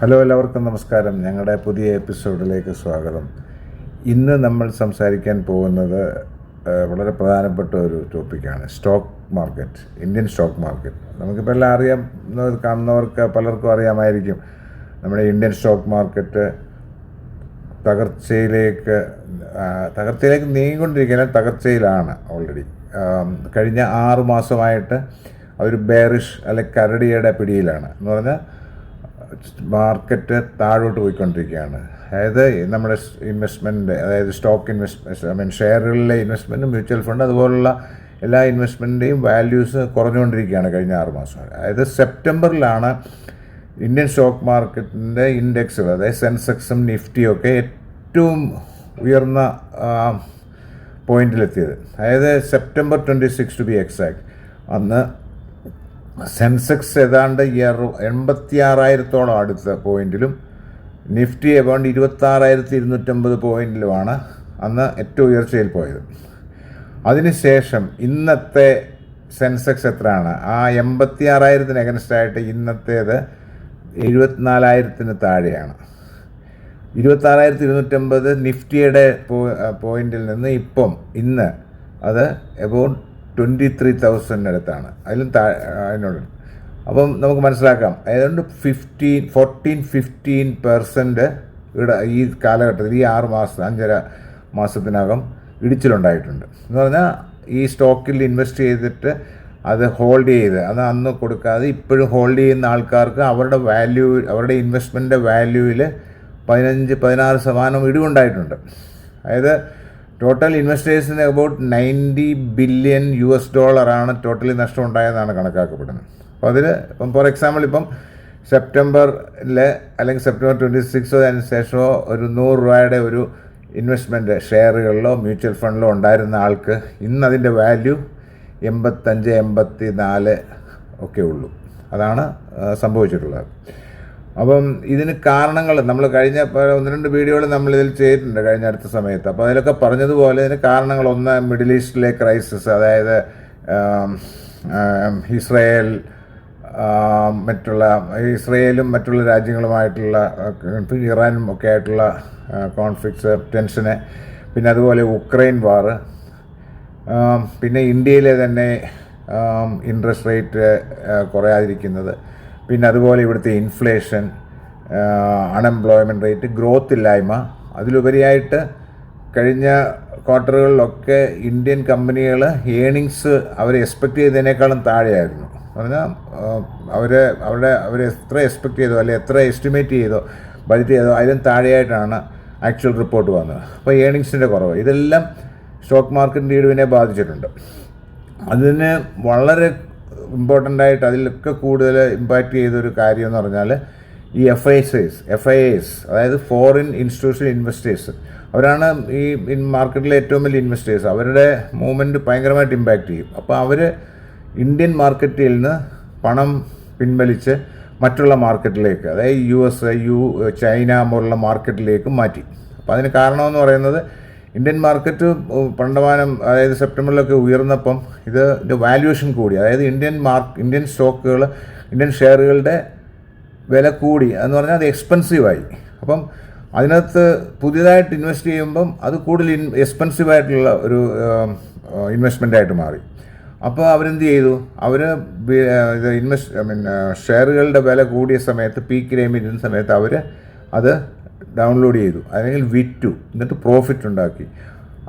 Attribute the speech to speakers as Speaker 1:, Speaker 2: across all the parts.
Speaker 1: Hello, എല്ലാവർക്കും നമസ്കാരം. ഞങ്ങളുടെ പുതിയ എപ്പിസോഡിലേക്ക് സ്വാഗതം. ഇന്ന് നമ്മൾ സംസാരിക്കാൻ പോകുന്നത് വളരെ പ്രധാനപ്പെട്ട ഒരു ടോപ്പിക്കാണ് stock market, Indian stock market. നമുക്കിപ്പോൾ എല്ലാം കാണുന്നവർക്ക് പലർക്കും അറിയാമായിരിക്കും. നമ്മുടെ ഇന്ത്യൻ സ്റ്റോക്ക് മാർക്കറ്റ് തകർച്ചയിലേക്ക് നീങ്ങിക്കൊണ്ടിരിക്കുന്ന തകർച്ചയിലാണ് ഓൾറെഡി. കഴിഞ്ഞ 6 മാസമായിട്ട് ഒരു ബെയറിഷ് അല്ലെങ്കിൽ കരടിയുടെ പിടിയിലാണ് എന്ന് പറഞ്ഞാൽ മാർക്കറ്റ് താഴോട്ട് പോയിക്കൊണ്ടിരിക്കുകയാണ്. അതായത് നമ്മുടെ ഇൻവെസ്റ്റ്മെൻറ്റ്, അതായത് സ്റ്റോക്ക് ഇൻവെസ്റ്റ്മെൻറ്റ്, ഷെയറുകളിലെ ഇൻവെസ്റ്റ്മെൻറ്റ്, മ്യൂച്വൽ ഫണ്ട്, അതുപോലുള്ള എല്ലാ ഇൻവെസ്റ്റ്മെൻറ്റിൻ്റെയും വാല്യൂസ് കുറഞ്ഞുകൊണ്ടിരിക്കുകയാണ് കഴിഞ്ഞ 6 മാസം. അതായത് സെപ്റ്റംബറിലാണ് ഇന്ത്യൻ സ്റ്റോക്ക് മാർക്കറ്റിൻ്റെ ഇൻഡെക്സുകൾ, അതായത് സെൻസെക്സും നിഫ്റ്റിയും ഒക്കെ ഏറ്റവും ഉയർന്ന പോയിന്റിലെത്തിയത്. അതായത് സെപ്റ്റംബർ 26 ടു ബി എക്സാക്ട്. അന്ന് സെൻസെക്സ് ഏതാണ്ട് 86,000-ഓളം അടുത്ത പോയിന്റിലും നിഫ്റ്റി ഏതാണ്ട് 26,250 പോയിന്റിലുമാണ് അന്ന് ഏറ്റവും ഉയർച്ചയിൽ പോയത്. അതിനുശേഷം ഇന്നത്തെ സെൻസെക്സ് എത്രയാണ്? ആ 86,000-ന് അഗൻസ്റ്റായിട്ട് ഇന്നത്തേത് 74,000-ന് താഴെയാണ്. 26,250 നിഫ്റ്റിയുടെ പോയിന്റിൽ നിന്ന് ഇന്ന് അത് എബൌട്ട് 23,000 അടുത്താണ്. അതിലും അതിനോട് അപ്പം നമുക്ക് മനസ്സിലാക്കാം. ഏതാണ്ട് 14-15% ഈ കാലഘട്ടത്തിൽ, ഈ 5.5 മാസത്തിനകം ഇടിച്ചിലുണ്ടായിട്ടുണ്ട്. എന്ന് പറഞ്ഞാൽ ഈ സ്റ്റോക്കിൽ ഇൻവെസ്റ്റ് ചെയ്തിട്ട് അത് ഹോൾഡ് ചെയ്ത്, അത് അന്ന് കൊടുക്കാതെ ഇപ്പോഴും ഹോൾഡ് ചെയ്യുന്ന ആൾക്കാർക്ക് അവരുടെ ഇൻവെസ്റ്റ്മെൻറ്റിൻ്റെ വാല്യൂവിൽ 15-16% ഇടിവുണ്ടായിട്ടുണ്ട്. അതായത് ടോട്ടൽ ഇൻവെസ്റ്റേഴ്സിന് അബൌട്ട് $90 ബില്യൺ ടോട്ടലി നഷ്ടം ഉണ്ടായെന്നാണ് കണക്കാക്കപ്പെടുന്നത്. അപ്പോൾ അതിൽ ഇപ്പം ഫോർ എക്സാമ്പിൾ സെപ്റ്റംബറിൽ അല്ലെങ്കിൽ സെപ്റ്റംബർ 26 അതിന് ശേഷമോ ഒരു 100 രൂപയുടെ ഒരു ഇൻവെസ്റ്റ്മെൻറ്റ് ഷെയറുകളിലോ മ്യൂച്വൽ ഫണ്ടിലോ ഉണ്ടായിരുന്ന ആൾക്ക് ഇന്നതിൻ്റെ വാല്യൂ 85-84 ഒക്കെ ഉള്ളൂ. അതാണ് സംഭവിച്ചിട്ടുള്ളത്. അപ്പം ഇതിന് കാരണങ്ങൾ നമ്മൾ കഴിഞ്ഞ 1-2 വീഡിയോകൾ നമ്മളിതിൽ ചെയ്തിട്ടുണ്ട് കഴിഞ്ഞ അടുത്ത സമയത്ത്. അപ്പോൾ അതിലൊക്കെ പറഞ്ഞതുപോലെ ഇതിന് കാരണങ്ങൾ, ഒന്ന് മിഡിൽ ഈസ്റ്റിലെ ക്രൈസിസ്, അതായത് ഇസ്രയേലും മറ്റുള്ള രാജ്യങ്ങളുമായിട്ടുള്ള ഇറാനും ഒക്കെ ആയിട്ടുള്ള കോൺഫ്ലിക്ട്സ്, ടെൻഷന്, പിന്നെ അതുപോലെ ഉക്രൈൻ വാറ്, പിന്നെ ഇന്ത്യയിലെ തന്നെ ഇൻട്രസ്റ്റ് റേറ്റ് കുറയാതിരിക്കുന്നത്, പിന്നെ അതുപോലെ ഇവിടുത്തെ ഇൻഫ്ലേഷൻ, അൺഎംപ്ലോയ്മെൻറ്റ് റേറ്റ്, ഗ്രോത്ത് ഇല്ലായ്മ, അതിലുപരിയായിട്ട് കഴിഞ്ഞ ക്വാർട്ടറുകളിലൊക്കെ ഇന്ത്യൻ കമ്പനികൾ ഏണിങ്സ് അവർ എക്സ്പെക്റ്റ് ചെയ്തതിനേക്കാളും താഴെയായിരുന്നു. പറഞ്ഞാൽ അവർ എത്ര എക്സ്പെക്റ്റ് ചെയ്തോ അല്ലെങ്കിൽ എത്ര എസ്റ്റിമേറ്റ് ചെയ്തോ ബഡ്ജറ്റ് ചെയ്തോ അതിലും താഴെയായിട്ടാണ് ആക്ച്വൽ റിപ്പോർട്ട് വന്നത്. അപ്പോൾ ഏണിങ്സിൻ്റെ കുറവ്, ഇതെല്ലാം സ്റ്റോക്ക് മാർക്കറ്റിൻ്റെ ഇടിവിനെ ബാധിച്ചിട്ടുണ്ട്. അതിന് വളരെ ഇമ്പോർട്ടൻ്റ് ആയിട്ട് അതിലൊക്കെ കൂടുതൽ ഇമ്പാക്റ്റ് ചെയ്തൊരു കാര്യം എന്ന് പറഞ്ഞാൽ ഈ FIIs, അതായത് ഫോറിൻ ഇൻസ്റ്റിറ്റ്യൂഷണൽ ഇൻവെസ്റ്റേഴ്സ്, അവരാണ് ഈ മാർക്കറ്റിലെ ഏറ്റവും വലിയ ഇൻവെസ്റ്റേഴ്സ്. അവരുടെ മൂവ്മെൻറ്റ് ഭയങ്കരമായിട്ട് ഇമ്പാക്റ്റ് ചെയ്യും. അപ്പോൾ അവർ ഇന്ത്യൻ മാർക്കറ്റിൽ നിന്ന് പണം പിൻവലിച്ച് മറ്റുള്ള മാർക്കറ്റിലേക്ക്, അതായത് US, ചൈന പോലുള്ള മാർക്കറ്റിലേക്ക് മാറ്റി. അപ്പോൾ അതിന് കാരണമെന്ന് പറയുന്നത് ഇന്ത്യൻ മാർക്കറ്റ് പണ്ടമാനം, അതായത് സെപ്റ്റംബറിലൊക്കെ ഉയർന്നപ്പം ഇതിൻ്റെ വാല്യുവേഷൻ കൂടി, അതായത് ഇന്ത്യൻ സ്റ്റോക്കുകൾ, ഇന്ത്യൻ ഷെയറുകളുടെ വില കൂടി എന്ന് പറഞ്ഞാൽ അത് എക്സ്പെൻസീവായി. അപ്പം അതിനകത്ത് പുതിയതായിട്ട് ഇൻവെസ്റ്റ് ചെയ്യുമ്പം അത് കൂടുതൽ എക്സ്പെൻസീവായിട്ടുള്ള ഒരു ഇൻവെസ്റ്റ്മെൻറ്റായിട്ട് മാറി. അപ്പോൾ അവരെന്ത് ചെയ്തു? ഷെയറുകളുടെ വില കൂടിയ സമയത്ത്, പീക്കിലേക്ക് ഇരുന്ന സമയത്ത് അവർ അത് ഡൗൺലോഡ് ചെയ്തു, അല്ലെങ്കിൽ വിറ്റു, എന്നിട്ട് പ്രോഫിറ്റ് ഉണ്ടാക്കി.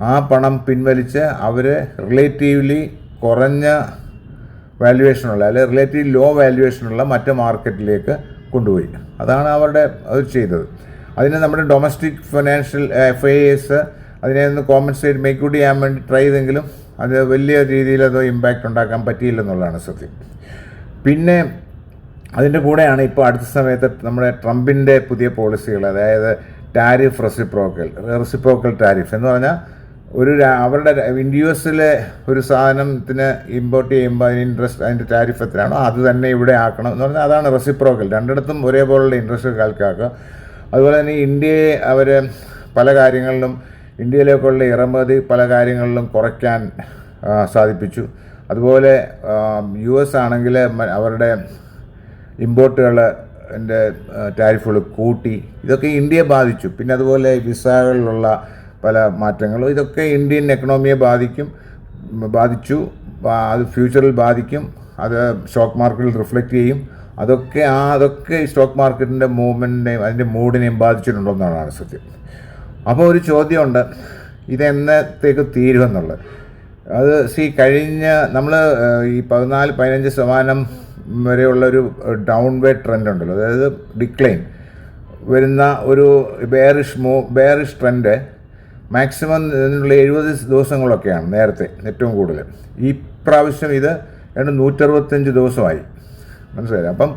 Speaker 1: ആ പണം പിൻവലിച്ച് അവർ റിലേറ്റീവ്ലി കുറഞ്ഞ വാല്യുവേഷനുള്ള, അല്ലെങ്കിൽ റിലേറ്റീവ്ലി ലോ വാല്യുവേഷനുള്ള മറ്റ് മാർക്കറ്റിലേക്ക് കൊണ്ടുപോയി. അതാണ് അവർ ചെയ്തത്. അതിന് നമ്മുടെ ഡൊമസ്റ്റിക് ഫിനാൻഷ്യൽ FIIs അതിനെ ഒന്ന് കോമ്പൻസേറ്റ് മേക്ക് ഗുഡ് ചെയ്യാൻ വേണ്ടി ട്രൈ ചെയ്തെങ്കിലും അത് വലിയ രീതിയിൽ അത് ഇമ്പാക്റ്റ് ഉണ്ടാക്കാൻ പറ്റിയില്ലെന്നുള്ളതാണ് സത്യം. പിന്നെ അതിൻ്റെ കൂടെയാണ് ഇപ്പോൾ അടുത്ത സമയത്ത് നമ്മുടെ ട്രംപിൻ്റെ പുതിയ പോളിസികൾ, അതായത് ടാരിഫ് റെസിപ്രോക്കൽ ടാരിഫ് എന്ന് പറഞ്ഞാൽ അവരുടെ US-ലെ ഒരു സാധനത്തിന് ഇമ്പോർട്ട് ചെയ്യുമ്പോൾ അതിൻ്റെ ടാരിഫ് എത്രയാണോ അത് തന്നെ ഇവിടെ ആക്കണം എന്ന് പറഞ്ഞാൽ അതാണ് റെസിപ്രോക്കൽ. രണ്ടിടത്തും ഒരേപോലുള്ള ഇൻട്രസ്റ്റ് കാൽക്കാക്കുക. അതുപോലെ തന്നെ ഇന്ത്യയെ അവർ പല കാര്യങ്ങളിലും, ഇന്ത്യയിലേക്കുള്ള ഇറക്കുമതി പല കാര്യങ്ങളിലും കുറയ്ക്കാൻ സാധിപ്പിച്ചു. അതുപോലെ US ആണെങ്കിൽ അവരുടെ ഇമ്പോർട്ടുകൾ ടാരിഫുകൾ കൂട്ടി. ഇതൊക്കെ ഇന്ത്യയെ ബാധിച്ചു. പിന്നെ അതുപോലെ വിസകളിലുള്ള പല മാറ്റങ്ങളും ഇതൊക്കെ ഇന്ത്യൻ എക്കണോമിയെ ബാധിച്ചു. അത് ഫ്യൂച്ചറിൽ ബാധിക്കും. അത് സ്റ്റോക്ക് മാർക്കറ്റിൽ റിഫ്ലക്റ്റ് ചെയ്യും. അതൊക്കെ ഈ സ്റ്റോക്ക് മാർക്കറ്റിൻ്റെ മൂവ്മെൻറ്റിനെയും അതിൻ്റെ മൂഡിനെയും ബാധിച്ചിട്ടുണ്ടോയെന്നാണ് സത്യം. അപ്പോൾ ഒരു ചോദ്യമുണ്ട്, ഇതെന്നത്തേക്ക് തീരുമെന്നുള്ളത്. അത് കഴിഞ്ഞ നമ്മൾ ഈ 14-15% വരെയുള്ളൊരു ഡൗൺവേർഡ് ട്രെൻഡ് ഉണ്ടല്ലോ, അതായത് ഡിക്ലൈൻ വരുന്ന ഒരു ബെയറിഷ് ട്രെൻഡ് മാക്സിമം ഇതിനുള്ള 70 ദിവസങ്ങളൊക്കെയാണ് നേരത്തെ ഏറ്റവും കൂടുതൽ. ഈ പ്രാവശ്യം ഇത് 165 ദിവസമായി. മനസ്സിലായി. അപ്പം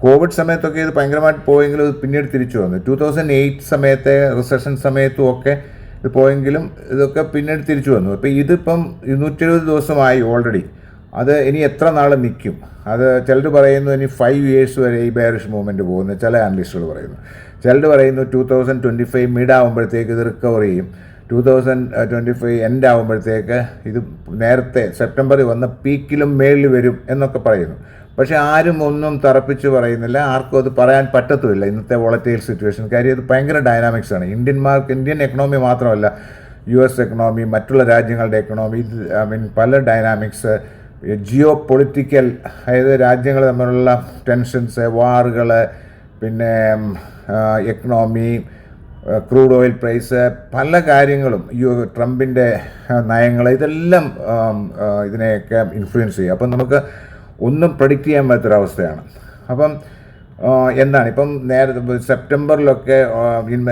Speaker 1: കോവിഡ് സമയത്തൊക്കെ ഇത് ഭയങ്കരമായിട്ട് പോയെങ്കിലും ഇത് പിന്നീട് തിരിച്ചു വന്നു. 2008 സമയത്തെ റിസഷൻ സമയത്തും ഒക്കെ ഇത് പോയെങ്കിലും ഇതൊക്കെ പിന്നീട് തിരിച്ചു വന്നു. അപ്പോൾ ഇതിപ്പം 270 ദിവസമായി ഓൾറെഡി. അത് ഇനി എത്ര നാൾ നിൽക്കും? അത് ചിലർ പറയുന്നു ഇനി 5 years വരെ ഈ ബെയറിഷ് മൂവ്മെൻറ്റ് പോകുന്നു, ചില അനലിസ്റ്റുകൾ പറയുന്നു. ചിലർ പറയുന്നു 2025 മിഡ് ആകുമ്പോഴത്തേക്ക് ഇത് റിക്കവർ ചെയ്യും, 2025 എൻഡ് ആകുമ്പോഴത്തേക്ക് ഇത് നേരത്തെ സെപ്റ്റംബറിൽ വന്ന പീക്കിലും മേളിൽ വരും എന്നൊക്കെ പറയുന്നു. പക്ഷേ ആരും ഒന്നും തറപ്പിച്ച് പറയുന്നില്ല. ആർക്കും അത് പറയാൻ പറ്റത്തുമില്ല ഇന്നത്തെ വോളറ്റൈൽ സിറ്റുവേഷൻ. കാര്യം ഇത് ഭയങ്കര ഡൈനാമിക്സാണ്. ഇന്ത്യൻ എക്കണോമി മാത്രമല്ല, US എക്കണോമി, മറ്റുള്ള രാജ്യങ്ങളുടെ എക്കണോമി, പല ഡൈനാമിക്സ്, ജിയോ പൊളിറ്റിക്കൽ, അതായത് രാജ്യങ്ങൾ തമ്മിലുള്ള ടെൻഷൻസ്, വാറുകൾ, പിന്നെ എക്കണോമി, ക്രൂഡ് ഓയിൽ പ്രൈസ്, പല കാര്യങ്ങളും, ട്രംപിൻ്റെ നയങ്ങൾ, ഇതെല്ലാം ഇതിനെയൊക്കെ ഇൻഫ്ലുവൻസ് ചെയ്യും. അപ്പം നമുക്ക് ഒന്നും പ്രഡിക്റ്റ് ചെയ്യാൻ പറ്റാത്തൊരവസ്ഥയാണ്. അപ്പം എന്താണ് ഇപ്പം സെപ്റ്റംബറിലൊക്കെ,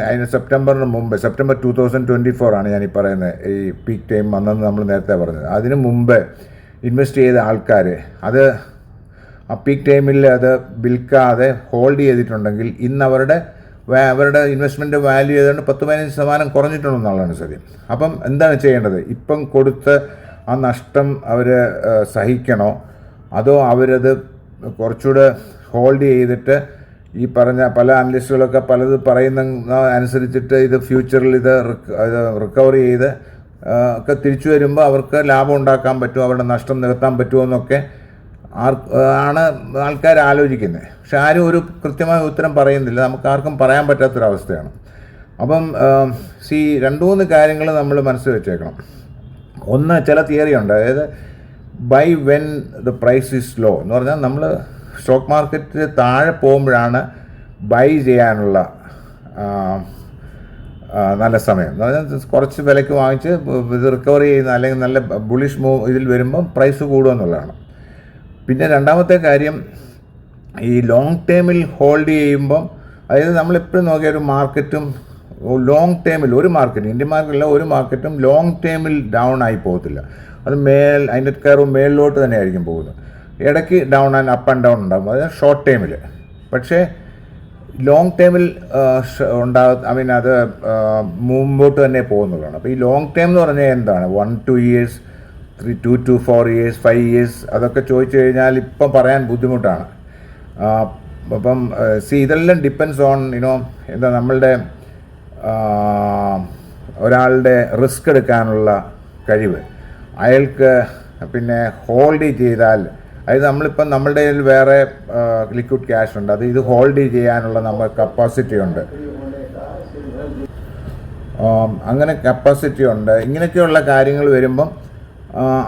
Speaker 1: അതിന് സെപ്റ്റംബറിന് മുമ്പ്, സെപ്റ്റംബർ 2024 ആണ് ഞാനീ പറയുന്നത്, ഈ പീക്ക് ടൈം വന്നെന്ന് നമ്മൾ നേരത്തെ പറഞ്ഞത്. അതിന് മുമ്പ് ഇൻവെസ്റ്റ് ചെയ്ത ആൾക്കാർ അത് ആ പീക്ക് ടൈമിൽ അത് വിൽക്കാതെ ഹോൾഡ് ചെയ്തിട്ടുണ്ടെങ്കിൽ ഇന്ന് അവരുടെ ഇൻവെസ്റ്റ്മെൻറ്റ് വാല്യൂ ഏതാണ്ട് 10-15% കുറഞ്ഞിട്ടുണ്ടെന്നുള്ളതാണ് സത്യം. അപ്പം എന്താണ് ചെയ്യേണ്ടത്? ഇപ്പം കൊടുത്ത് ആ നഷ്ടം അവർ സഹിക്കണോ, അതോ അവരത് കുറച്ചുകൂടെ ഹോൾഡ് ചെയ്തിട്ട് ഈ പറഞ്ഞ പല അനലിസ്റ്റുകളൊക്കെ പലത് പറയുന്ന അനുസരിച്ചിട്ട് ഇത് ഫ്യൂച്ചറിൽ ഇത് റിക്കവർ ചെയ്ത് ഒക്കെ തിരിച്ചു വരുമ്പോൾ അവർക്ക് ലാഭം ഉണ്ടാക്കാൻ പറ്റുമോ, അവരുടെ നഷ്ടം നികത്താൻ പറ്റുമോ എന്നൊക്കെ ആണ് ആൾക്കാർ ആലോചിക്കുന്നത്. പക്ഷെ ആരും ഒരു കൃത്യമായ ഉത്തരം പറയുന്നില്ല. നമുക്ക് ആർക്കും പറയാൻ പറ്റാത്തൊരവസ്ഥയാണ്. അപ്പം 2-3 കാര്യങ്ങൾ നമ്മൾ മനസ്സിൽ വെച്ചേക്കണം. ഒന്ന്, ചില തിയറി ഉണ്ട്, അതായത് buy when the price is low എന്ന് പറഞ്ഞാൽ നമ്മൾ സ്റ്റോക്ക് മാർക്കറ്റ് താഴെ പോകുമ്പോഴാണ് ബൈ ചെയ്യാനുള്ള നല്ല സമയം. എന്ന് പറഞ്ഞാൽ കുറച്ച് വിലയ്ക്ക് വാങ്ങിച്ച് ഇത് റിക്കവർ ചെയ്യുന്ന അല്ലെങ്കിൽ നല്ല ബുളിഷ് മൂവ് ഇതിൽ വരുമ്പം പ്രൈസ് കൂടുക എന്നുള്ളതാണ്. പിന്നെ രണ്ടാമത്തെ കാര്യം, ഈ ലോങ് ടേമിൽ ഹോൾഡ് ചെയ്യുമ്പം, അതായത് നമ്മളെപ്പോഴും നോക്കിയ ഒരു മാർക്കറ്റും ലോങ് ടേമിൽ, ഇന്ത്യൻ മാർക്കറ്റില്ല, ഒരു മാർക്കറ്റും ലോങ് ടേമിൽ ഡൗൺ ആയി പോകത്തില്ല. അത് അതിൻ്റെ കയറും മേളിലോട്ട് തന്നെയായിരിക്കും പോകുന്നത്. ഇടയ്ക്ക് down and up and down ഉണ്ടാകും, അതായത് ഷോർട്ട് ടേമിൽ. പക്ഷേ ലോങ് ടേമിൽ അത് മുമ്പോട്ട് തന്നെ പോകുന്നതാണ്. അപ്പോൾ ഈ ലോങ് ടേം എന്ന് പറഞ്ഞാൽ എന്താണ്? 1-2 years, 2 to 4 years, 5 years, അതൊക്കെ ചോദിച്ചു കഴിഞ്ഞാൽ ഇപ്പം പറയാൻ ബുദ്ധിമുട്ടാണ്. അപ്പം ഇതെല്ലാം ഡിപ്പെൻസ് ഓൺ എന്താ നമ്മളുടെ ഒരാളുടെ റിസ്ക് എടുക്കാനുള്ള കഴിവ്, അയാൾക്ക് പിന്നെ ഹോൾഡ് ചെയ്താൽ, അതായത് നമ്മളിപ്പം നമ്മളുടെ കയ്യിൽ വേറെ ലിക്വിഡ് ക്യാഷ് ഉണ്ട്, ഇത് ഹോൾഡ് ചെയ്യാനുള്ള നമ്മൾ കപ്പാസിറ്റി ഉണ്ട്, അങ്ങനെ കപ്പാസിറ്റി ഉണ്ട്. ഇങ്ങനെയൊക്കെയുള്ള കാര്യങ്ങൾ വരുമ്പം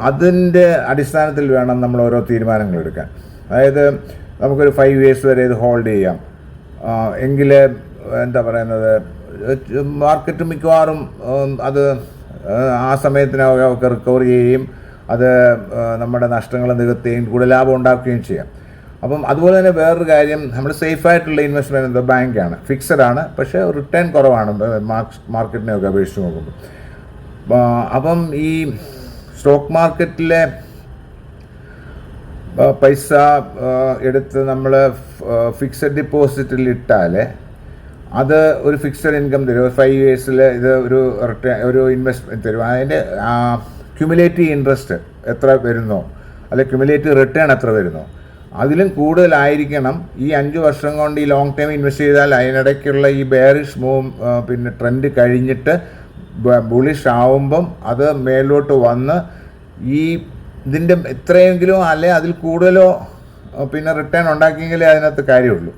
Speaker 1: അതിൻ്റെ അടിസ്ഥാനത്തിൽ വേണം നമ്മൾ ഓരോ തീരുമാനങ്ങൾ എടുക്കാൻ. അതായത് നമുക്കൊരു 5 years വരെ ഇത് ഹോൾഡ് ചെയ്യാം എങ്കിൽ എന്താ പറയുന്നത്, മാർക്കറ്റ് മിക്കവാറും അത് ആ സമയത്തിനൊക്കെ റിക്കവർ ചെയ്യുകയും അത് നമ്മുടെ നഷ്ടങ്ങൾ നികത്തുകയും കൂടുതൽ ലാഭം ഉണ്ടാക്കുകയും ചെയ്യാം. അപ്പം അതുപോലെ തന്നെ വേറൊരു കാര്യം, നമ്മൾ സേഫായിട്ടുള്ള ഇൻവെസ്റ്റ്മെൻറ്റ് എന്തോ ബാങ്കാണ്, ഫിക്സഡാണ്, പക്ഷേ റിട്ടേൺ കുറവാണ് മാർക്കറ്റിനെയൊക്കെ അപേക്ഷിച്ച് നോക്കുമ്പോൾ. അപ്പം ഈ സ്റ്റോക്ക് മാർക്കറ്റിലെ പൈസ എടുത്ത് നമ്മൾ ഫിക്സഡ് ഡിപ്പോസിറ്റിൽ ഇട്ടാൽ അത് ഒരു ഫിക്സഡ് ഇൻകം തരും. 5 years ഇത് ഒരു ഇൻവെസ്റ്റ്മെൻറ്റ് തരും. അതിൻ്റെ ക്യുമുലേറ്റീവ് ഇൻട്രസ്റ്റ് എത്ര വരുന്നോ, അല്ലെങ്കിൽ ക്യുമുലേറ്റീവ് റിട്ടേൺ എത്ര വരുന്നോ, അതിലും കൂടുതലായിരിക്കണം. ഈ 5 വർഷം കൊണ്ട് ഈ ലോങ് ടൈം ഇൻവെസ്റ്റ് ചെയ്താൽ അതിനിടയ്ക്കുള്ള ഈ ബെയറിഷ് മൂവ് പിന്നെ ട്രെൻഡ് കഴിഞ്ഞിട്ട് ബുളിഷ് ആവുമ്പം അത് മേലോട്ട് വന്ന് ഇതിൻ്റെ എത്രയെങ്കിലും അല്ലെ അതിൽ കൂടുതലോ പിന്നെ റിട്ടേൺ ഉണ്ടാക്കിയെങ്കിലേ അതിനകത്ത് കാര്യമുള്ളൂ.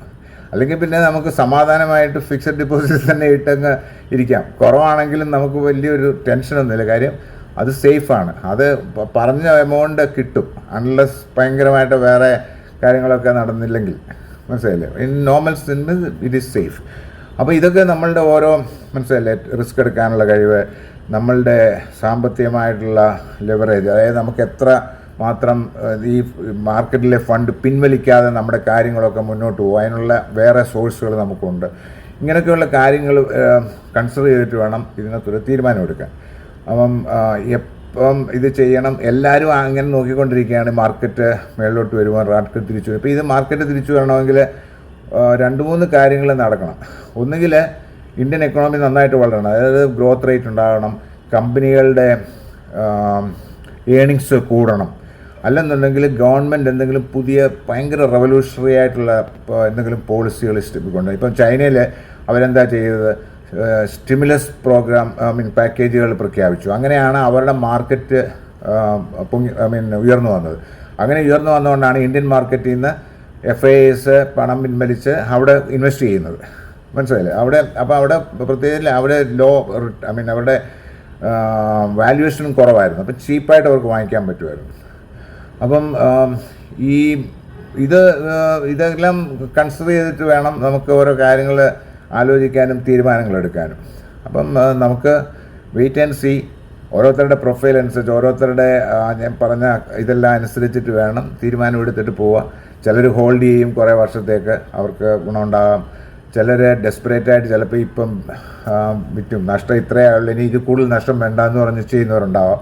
Speaker 1: അല്ലെങ്കിൽ പിന്നെ നമുക്ക് സമാധാനമായിട്ട് ഫിക്സഡ് ഡിപ്പോസിറ്റ് തന്നെ ഇട്ടങ്ങ് ഇരിക്കാം. കുറവാണെങ്കിലും നമുക്ക് വലിയൊരു ടെൻഷനൊന്നുമില്ല. കാര്യം അത് സേഫാണ്. അത് പറഞ്ഞ എമൗണ്ട് കിട്ടും, അൺലെസ് ഭയങ്കരമായിട്ട് വേറെ കാര്യങ്ങളൊക്കെ നടന്നില്ലെങ്കിൽ. മനസ്സിലായില്ലേ? In normal sense it is safe. അപ്പോൾ ഇതൊക്കെ നമ്മളുടെ ഓരോ മനസ്സിലായില്ലേ, റിസ്ക് എടുക്കാനുള്ള കഴിവ്, നമ്മളുടെ സാമ്പത്തികമായിട്ടുള്ള ലെവറേജ്, അതായത് നമുക്ക് എത്ര മാത്രം ഈ മാർക്കറ്റിലെ ഫണ്ട് പിൻവലിക്കാതെ നമ്മുടെ കാര്യങ്ങളൊക്കെ മുന്നോട്ട് പോകും, അതിനുള്ള വേറെ സോഴ്സുകൾ നമുക്കുണ്ട്. ഇങ്ങനെയൊക്കെയുള്ള കാര്യങ്ങൾ കൺസിഡർ ചെയ്തിട്ട് വേണം ഇതിനകത്തൊരു തീരുമാനമെടുക്കാൻ. അപ്പം എപ്പം ഇത് ചെയ്യണം, എല്ലാവരും അങ്ങനെ നോക്കിക്കൊണ്ടിരിക്കുകയാണ്. മാർക്കറ്റ് മേളിലോട്ട് വരുമ്പോൾ മാർക്കറ്റ് തിരിച്ചു വരും. ഇപ്പോൾ ഇത് മാർക്കറ്റ് തിരിച്ചു വരണമെങ്കിൽ 2-3 കാര്യങ്ങൾ നടക്കണം. ഒന്നുകിൽ ഇന്ത്യൻ എക്കണോമി നന്നായിട്ട് വളരണം, അതായത് ഗ്രോത്ത് റേറ്റ് ഉണ്ടാകണം, കമ്പനികളുടെ ഏണിങ്സ് കൂടണം. അല്ലെന്നുണ്ടെങ്കിൽ ഗവൺമെൻറ് എന്തെങ്കിലും പുതിയ ഭയങ്കര റവല്യൂഷണറി ആയിട്ടുള്ള എന്തെങ്കിലും പോളിസികൾ കൊണ്ടുവരും. ഇപ്പം ചൈനയിൽ അവരെന്താ ചെയ്തത്, സ്റ്റിമുലസ് പ്രോഗ്രാം പാക്കേജുകൾ പ്രഖ്യാപിച്ചു. അങ്ങനെയാണ് അവരുടെ മാർക്കറ്റ് ഉയർന്നു വന്നത്. അങ്ങനെ ഉയർന്നു വന്നുകൊണ്ടാണ് ഇന്ത്യൻ മാർക്കറ്റിൽ നിന്ന് FIIs പണം പിൻവലിച്ച് അവിടെ ഇൻവെസ്റ്റ് ചെയ്യുന്നത്. മനസ്സിലായില്ലേ? അവിടെ പ്രത്യേകിച്ച് അവിടെ അവരുടെ വാല്യുവേഷനും കുറവായിരുന്നു. അപ്പം ചീപ്പായിട്ട് അവർക്ക് വാങ്ങിക്കാൻ പറ്റുമായിരുന്നു. അപ്പം ഇതെല്ലാം കൺസിഡർ ചെയ്തിട്ട് വേണം നമുക്ക് ഓരോ കാര്യങ്ങൾ ആലോചിക്കാനും തീരുമാനങ്ങളെടുക്കാനും. അപ്പം നമുക്ക് വെയിറ്റ് ആൻഡ് സീ, ഓരോരുത്തരുടെ പ്രൊഫൈൽ അനുസരിച്ച്, ഓരോരുത്തരുടെ ഞാൻ പറഞ്ഞ ഇതെല്ലാം അനുസരിച്ചിട്ട് വേണം തീരുമാനം എടുത്തിട്ട് പോവുക. ചിലർ ഹോൾഡ് ചെയ്യും കുറേ വർഷത്തേക്ക്, അവർക്ക് ഗുണമുണ്ടാകാം. ചിലർ ഡെസ്പറേറ്റായിട്ട് ചിലപ്പോൾ ഇപ്പം വിറ്റും, നഷ്ടം ഇത്രയേ ഉള്ളൂ, ഇനി ഇത് കൂടുതൽ നഷ്ടം വേണ്ട എന്ന് പറഞ്ഞ് ചെയ്യുന്നവരുണ്ടാവാം.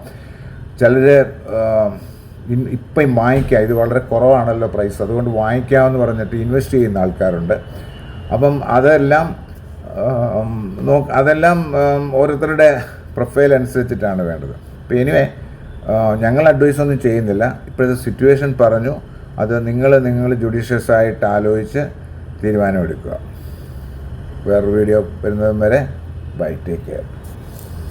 Speaker 1: ചിലർ ഇപ്പം വാങ്ങിക്കുക, ഇത് വളരെ കുറവാണല്ലോ പ്രൈസ്, അതുകൊണ്ട് വാങ്ങിക്കാമെന്ന് പറഞ്ഞിട്ട് ഇൻവെസ്റ്റ് ചെയ്യുന്ന ആൾക്കാരുണ്ട്. അപ്പം അതെല്ലാം ഓരോരുത്തരുടെ പ്രൊഫൈൽ അനുസരിച്ചിട്ടാണ് വേണ്ടത്. അപ്പോൾ എനിവേ ഞങ്ങൾ അഡ്വൈസൊന്നും ചെയ്യുന്നില്ല, ഇപ്പോഴത്തെ സിറ്റുവേഷൻ പറഞ്ഞു. അത് നിങ്ങൾ ജുഡീഷ്യസ് ആയിട്ട് ആലോചിച്ച് തീരുമാനമെടുക്കുക. വേറൊരു വീഡിയോ വരുന്നതും വരെ ബൈ, ടേക്ക് കെയർ.